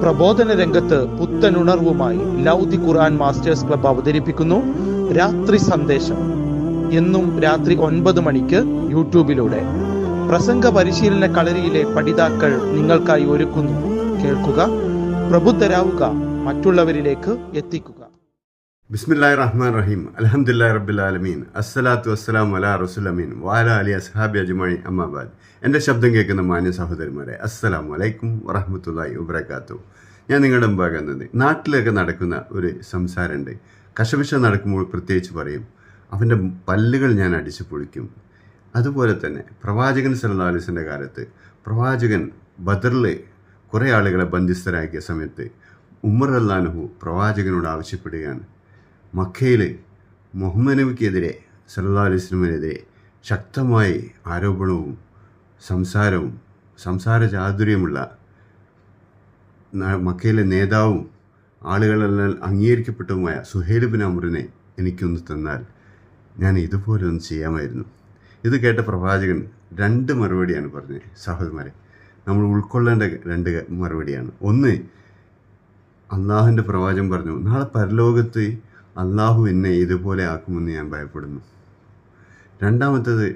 പ്രബോധന രംഗത്ത് പുത്തനുണർവുമായി ലൗദി ഖുർആൻ masters club അവതരിപ്പിക്കുന്നു രാത്രി സന്ദേശം. എന്നും രാത്രി 9 മണിക്ക് യൂട്യൂബിലൂടെ പ്രസംഗ പരിശീലന കളരിയിലെ പഠിതാക്കൾ നിങ്ങൾക്കായി ഒരുക്കുന്നു. കേൾക്കുക, പ്രബുദ്ധരാവുക, മറ്റുള്ളവരിലേക്ക് എത്തിക്കുക. ബിസ്മില്ലാഹിർ റഹ്മാനിർ റഹീം. അൽഹംദുലില്ലാഹി റബ്ബിൽ ആലമീൻ. അസ്സലാത്തു വസ്സലാമു അലാ റസൂലിൽ അമീൻ വഅലാ അലിഹി അസ്ഹാബി അജ്മഈൻ. അമ്മാ ബഅദ്. എൻ്റെ ശബ്ദം കേൾക്കുന്ന മാന്യ സഹോദരന്മാരെ, അസ്സലാമു അലൈക്കും വറഹ്മത്തുള്ളാഹി വബറകാതുഹു. ഞാൻ നിങ്ങളുടെ മുമ്പാകുന്നത് നാട്ടിലൊക്കെ നടക്കുന്ന ഒരു സംസാരമുണ്ട്. കശപിശ നടക്കുമ്പോൾ പ്രത്യേകിച്ച് പറയും, അവൻ്റെ പല്ലുകൾ ഞാൻ അടിച്ചു പൊളിക്കും. അതുപോലെ തന്നെ പ്രവാചകൻ സല്ലല്ലാഹു അലൈഹി വസല്ലമയുടെ കാലത്ത് പ്രവാചകൻ ബദറിൽ കുറേ ആളുകളെ ബന്ധിസ്ഥരാക്കിയ സമയത്ത് ഉമർ റളിയല്ലാഹു അൻഹു പ്രവാചകനോട് ആവശ്യപ്പെടുകയാണ്, മക്കയിൽ മുഹമ്മദ് നബിക്കെതിരെ സല്ലല്ലാഹു അലൈഹി വസല്ലമയെതിരെ ശക്തമായി ആരോപണവും സംസാര ചാതുര്യമുള്ള മക്കയിലെ നേതാവും ആളുകളെല്ലാം അംഗീകരിക്കപ്പെട്ടതുമായ സുഹൈൽ ബിൻ അംറിനെ എനിക്കൊന്ന് തന്നാൽ ഞാൻ ഇതുപോലെ ഒന്ന് ചെയ്യാമായിരുന്നു. ഇത് കേട്ട പ്രവാചകൻ 2 മറുപടിയാണ് പറഞ്ഞത്. സഹോദരന്മാരെ, നമ്മൾ ഉൾക്കൊള്ളേണ്ട 2 മറുപടിയാണ്. ഒന്ന്, അള്ളാഹുവിൻ്റെ പ്രവാചകൻ പറഞ്ഞു, നാളെ പരലോകത്ത് അള്ളാഹു എന്നെ ഇതുപോലെ ആക്കുമെന്ന് ഞാൻ ഭയപ്പെടുന്നു. രണ്ടാമത്തേത്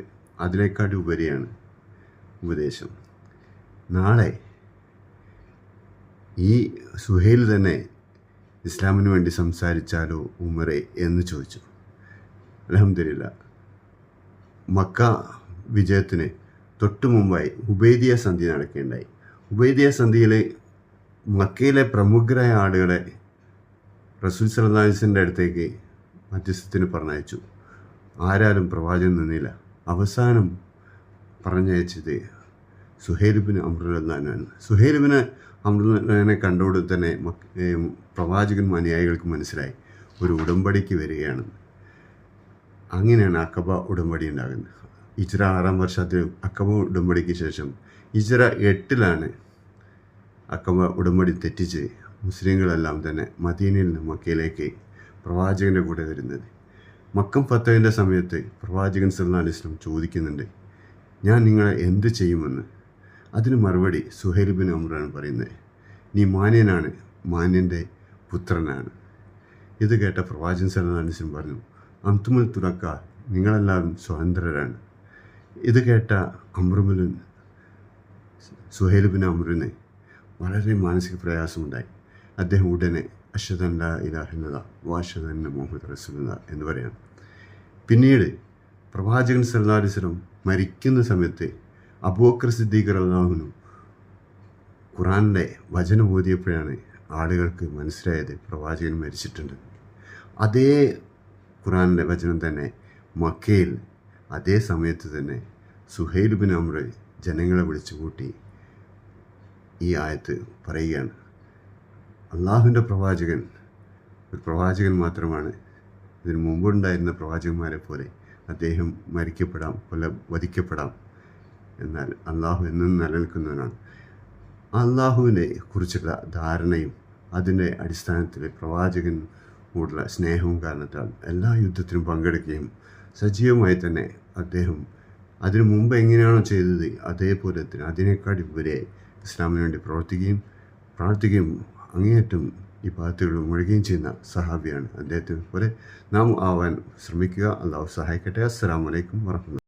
അതിനേക്കാട്ടി ഉപരിയാണ് ഉപദേശം. നാളെ ഈ സുഹൈൽ തന്നെ ഇസ്ലാമിന് വേണ്ടി സംസാരിച്ചാലോ ഉമറെ എന്ന് ചോദിച്ചു. അൽഹംദുലില്ലാഹ്, മക്ക വിജയത്തിന് തൊട്ടു മുമ്പായി ഹുബൈദിയ സന്ധി നടക്കുകയുണ്ടായി. ഹുബൈദിയ സന്ധിയിൽ മക്കയിലെ പ്രമുഖരായ ആളുകളെ റസൂൽ സല്ലല്ലാഹു അലൈഹി വസല്ലമയുടെ അടുത്തേക്ക് മധ്യസ്ഥത്തിന് പറഞ്ഞയച്ചു. ആരാലും പ്രവാചകൻ നിന്നില്ല. അവസാനം പറഞ്ഞയച്ചത് സുഹൈൽ ബിൻ അംർ റളിയല്ലാഹു അൻഹു. സുഹൈൽ ബിൻ അംർ റളിയല്ലാഹുവിനെ കണ്ടോടെ തന്നെ പ്രവാചകൻ അനുയായികൾക്ക് മനസ്സിലായി ഒരു ഉടമ്പടിക്ക് വരികയാണെന്ന്. അങ്ങനെയാണ് അക്കബ ഉടമ്പടി ഉണ്ടാകുന്നത്. ഹിജ്റ 6-ാം വർഷത്തിൽ അക്കബ ഉടമ്പടിക്ക് ശേഷം ഹിജ്റ 8-ലാണ് അക്കബ ഉടമ്പടി തെറ്റിച്ച് മുസ്ലിങ്ങളെല്ലാം തന്നെ മദീനയിൽ നിന്ന് മക്കയിലേക്ക് പ്രവാചകൻ്റെ കൂടെ വരുന്നത്. മക്കം ഫത്തഹിൻ്റെ സമയത്ത് പ്രവാചകൻ സല്ലല്ലാഹു അലൈഹി വസല്ലം ചോദിക്കുന്നുണ്ട്, ഞാൻ നിങ്ങളെ എന്ത് ചെയ്യുമെന്ന്. അതിന് മറുപടി സുഹൈൽ ബിൻ അംറാണ് പറയുന്നത്, നീ മാന്യനാണ്, മാന്യൻ്റെ പുത്രനാണ്. ഇത് കേട്ട പ്രവാചകൻ സല്ലല്ലാഹു അലൈഹി വസല്ലം പറഞ്ഞു, അന്തുമുൽ തുറക്ക, നിങ്ങളെല്ലാവരും സ്വതന്ത്രരാണ്. ഇത് കേട്ട സുഹൈൽ ബിൻ അംറിന് വളരെ മാനസിക പ്രയാസമുണ്ടായി. അദ്ദേഹം ഉടനെ അഷ്ഹദു അൻ ലാ ഇലാഹ ഇല്ലല്ലാഹ് വ അഷ്ഹദു അന്ന മുഹമ്മദൻ റസൂലുള്ളാഹ് എന്ന് പറയാണ്. പിന്നീട് പ്രവാചകൻ സല്ലല്ലാഹു അലൈഹി വസല്ലം മരിക്കുന്ന സമയത്ത് അബൂബക്കർ സിദ്ദീഖ് റളിയല്ലാഹു അൻഹു ഖുർആനിലെ വചനം ഓതിയപ്പോഴാണ് ആളുകൾക്ക് മനസ്സിലായത് പ്രവാചകൻ മരിച്ചിട്ടുണ്ട്. അതേ ഖുർആനിലെ വചനം തന്നെ മക്കയിൽ അതേ സമയത്ത് തന്നെ സുഹൈൽ ബിൻ അംർ ജനങ്ങളെ വിളിച്ചു കൂട്ടി ഈ ആയത്ത് പറയുകയാണ്. അള്ളാഹുവിൻ്റെ പ്രവാചകൻ ഒരു പ്രവാചകൻ മാത്രമാണ്. ഇതിനു മുമ്പുണ്ടായിരുന്ന പ്രവാചകന്മാരെ പോലെ അദ്ദേഹം മരിക്കപ്പെടാം, വധിക്കപ്പെടാം, എന്നാൽ അള്ളാഹു എന്നും നിലനിൽക്കുന്നവനാണ്. അള്ളാഹുവിനെ കുറിച്ചുള്ള ധാരണയും അതിൻ്റെ അടിസ്ഥാനത്തിൽ പ്രവാചകനോടുള്ള സ്നേഹവും കാരണത്താൽ എല്ലാ യുദ്ധത്തിലും പങ്കെടുക്കുകയും സജീവമായി തന്നെ അദ്ദേഹം അതിനു മുമ്പ് എങ്ങനെയാണോ ചെയ്തത് അതേപോലെ തന്നെ അതിനേക്കാൾ ഉപരിയായി ഇസ്ലാമിന് വേണ്ടി പ്രാർത്ഥിക്കുകയും അങ്ങേയറ്റം ഈ പാത്തുകൾ മുഴുകുകയും ചെയ്യുന്ന സഹാബിയാണ്. അദ്ദേഹത്തെ പോലെ നാം ആവാൻ ശ്രമിക്കുക. അള്ളാഹു സഹായിക്കട്ടെ. അസ്സലാമു അലൈക്കും വറഹ്മത്തുള്ളാഹി.